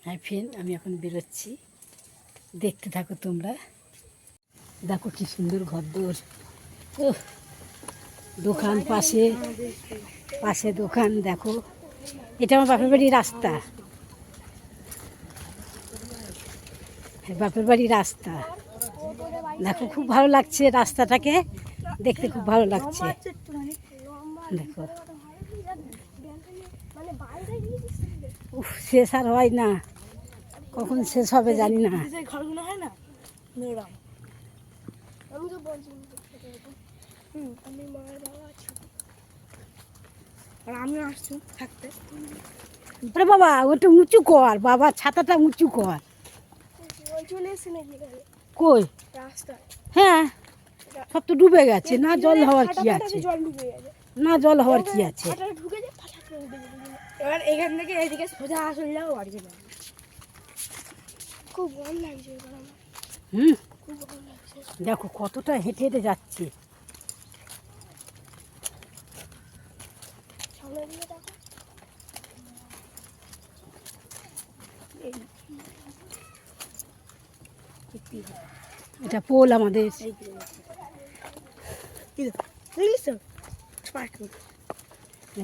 হ্যাঁ ফ্রেন্ড, আমি এখন বেরোচ্ছি, দেখতে থাকো তোমরা। দেখো কি সুন্দর ঘরদোর, দোকান পাশে পাশে দোকান। দেখো এটা আমার বাপের বাড়ির রাস্তা, বাপের বাড়ির রাস্তা। দেখো খুব ভালো লাগছে রাস্তাটাকে দেখতে, খুব ভালো লাগছে। দেখো উফ, শেষ আর হয় না, কখন শেষ হবে জানি না। ঘরগুলো হয় না আমি তো বলছি আমি মায়ের বাবা আছি আর আমি আসছি থাকতে। আরে বাবা ওটা উঁচু কর, বাবা ছাতাটা উঁচু কর। চলে এসে নাকি কই? রাস্তায়। হ্যাঁ সব তো ডুবে গেছে, না জল হওয়ার কি আছে, জল ঢুকে গেছে, না জল হওয়ার কি আছে। ঢুকে যায় এবার এখান থেকে এদিকে সোজা আসলে যাও বাড়ি চলে যাবে। খুব ভালো লাগছে এবার আমার, খুব ভালো লাগছে। দেখো কতটা হেঁটে হেঁটে যাচ্ছে। সামনে দিকে দেখো, এটা পোল আমাদের।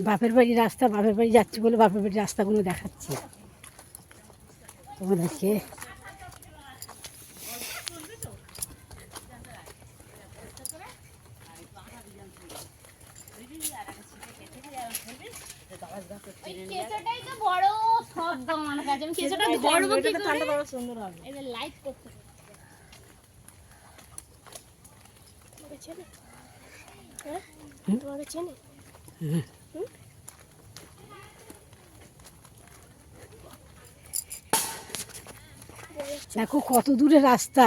বাপের বাড়ির রাস্তা, বাপের বাড়ি যাচ্ছি বলে বাপের বাড়ির রাস্তাগুলো দেখাচ্ছি তোমাদেরকে। দেখো কত দূরে রাস্তা,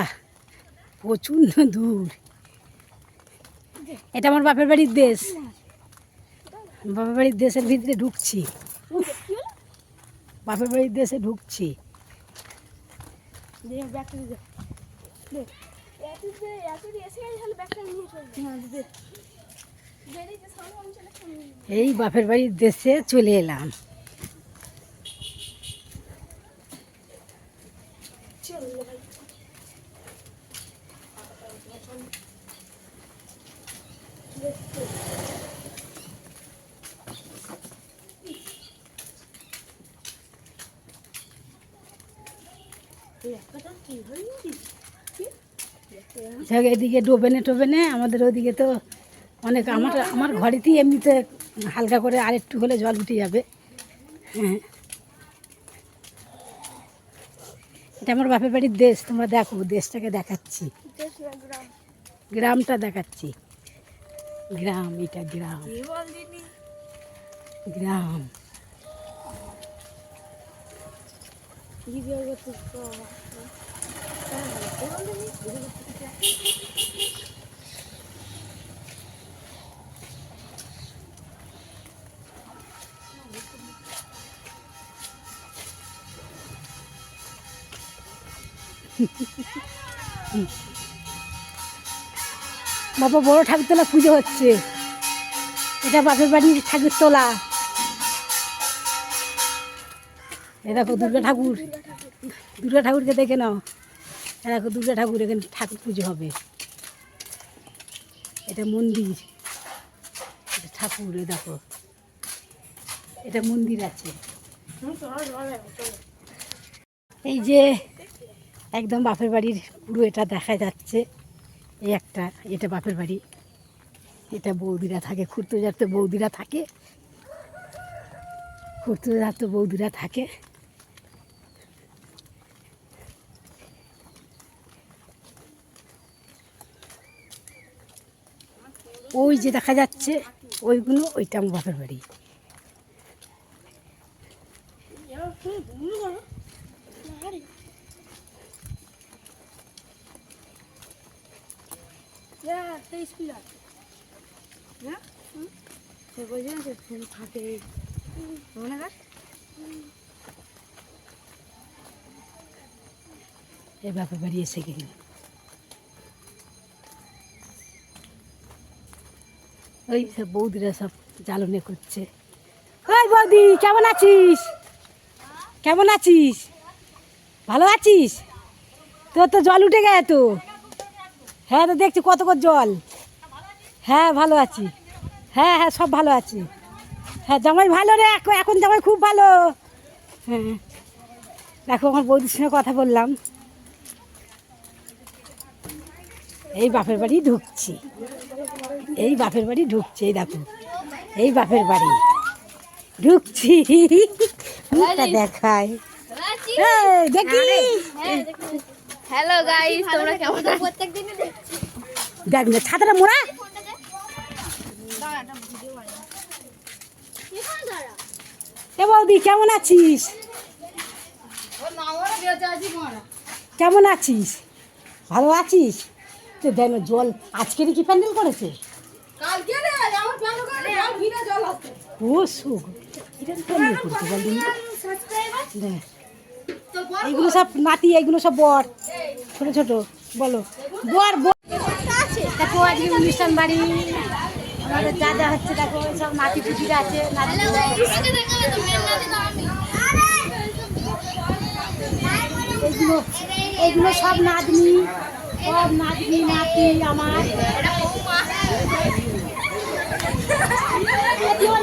প্রচণ্ড দূর। এটা আমার বাপের বাড়ির দেশ, বাপের বাড়ির দেশের ভিতরে ঢুকছি, বাপের বাড়ির দেশে ঢুকছি। এই বাপের বাড়ির দেশে চলে এলাম। এদিকে ডোবেনে টোবেনে, আমাদের ওদিকে তো অনেক, আমার ঘরেতেই এমনিতে হালকা করে আরেকটু হলে জল উঠে যাবে। হ্যাঁ এটা আমার বাপের বাড়ির দেশ, তোমরা দেখো দেশটাকে দেখাচ্ছি, গ্রামটা দেখাচ্ছি। গ্রাম, এটা গ্রাম, গ্রাম। বাবা বড় ঠাকুরতলা পুজো হচ্ছে, এটা বাপের বাড়ির ঠাকুরতলা। এ দেখো দুর্গা ঠাকুর, দুর্গা ঠাকুরকে দেখে নাও। দেখো দুর্গা ঠাকুর, এখানে ঠাকুর পুজো হবে। এটা মন্দির, এটা ঠাকুর। এ দেখো এটা মন্দির আছে। এই যে একদম বাপের বাড়ির পুরো এটা দেখা যাচ্ছে। এই একটা, এটা বাপের বাড়ি, এটা বৌদিরা থাকে, খুঁড়তে যাতে বৌদিরা থাকে, খুঁড়তে যাতে বৌদিরা থাকে। ওই যে দেখা যাচ্ছে ওইগুলো, ওইটা আমার বাপের বাড়ি। এই বাপের বাড়ি এসে গেল। ওই সব বৌদিরা সব জ্বালনে করছে। ওই বৌদি কেমন আছিস, কেমন আছিস? ভালো আছিস? তোর তো জল উঠে গেছে তো। হ্যাঁ তো দেখছি কত কত জল। হ্যাঁ ভালো আছি। হ্যাঁ হ্যাঁ সব ভালো আছি। হ্যাঁ জামাই ভালো রে, এখন জামাই খুব ভালো। হ্যাঁ দেখো আমার বৌদির সঙ্গে কথা বললাম। এই বাপের বাড়ি ঢুকছি, এই বাপের বাড়ি ঢুকছি, এই দেখো এই বাপের বাড়ি ঢুকছি। মুখটা দেখায় দেখি। হ্যালো গাইস, তোমরা কেমন আছো? প্রত্যেকদিনই দেখছি। দেখ না ছাতাটা মোড়া। এ বৌদি কেমন আছিস? কেমন আছিস? ভালো আছিস তো? দেখ না জল আজকেরই কি প্যান্ডেল করেছে? ও সুখ কিরকম প্যান্ডেল করছে বল দিন। দেখ এইগুলো সব নাতি, এইগুলো সব বর, ছোট ছোট। বলো বর বর। দেখো আজকে অনুষ্ঠান বাড়ি আমাদের যা যা হচ্ছে, দেখো সব নাতি পুতিরা আছে। এইগুলো এইগুলো সব নাতনি, সব নাতনি নাতি আমার।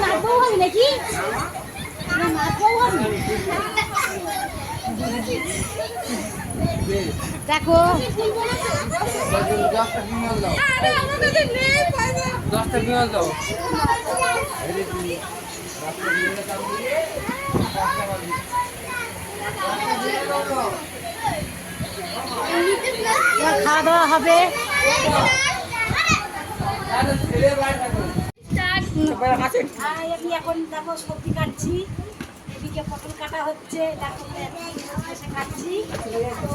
নাচবো হবে নাকি? নাচবো হবে। দেখো খাওয়া দাওয়া হবে। আমি এখন দেখো সবজি কাটছি, এদিকে পটল কাটা হচ্ছে, দেখো এসে কাটছি। তো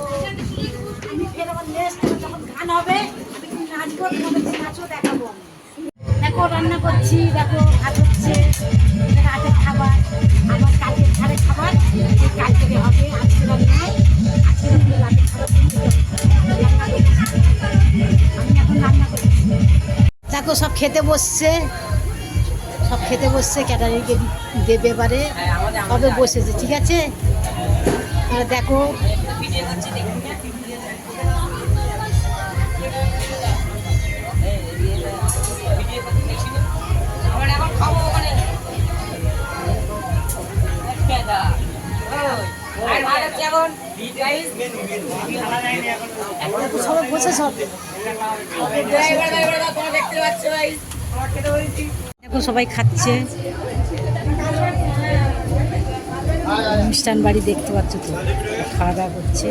আমি ফের আমার নেক্সট যখন গান হবে আমি নাচবো, তোমাদের নাচও দেখাবো। দেখো রান্না করছি, দেখো ভাত হচ্ছে, রাতের খাবার, আমার কালকের ধারে খাবার, এই কালকে হবে। আজকে রান্নায় আজকে রাতের খাবার আমি এখন রান্না করছি। দেখো সব খেতে বসছে, সব খেতে বসছে, ক্যাটারিংকে দেবে এবারে, সবে বসেছে। ঠিক আছে দেখো সবাই বসে, সব দেখো সবাই খাচ্ছে। অনুষ্ঠান বাড়ি দেখতে পাচ্ছ তো, খাওয়া দাওয়া করছে।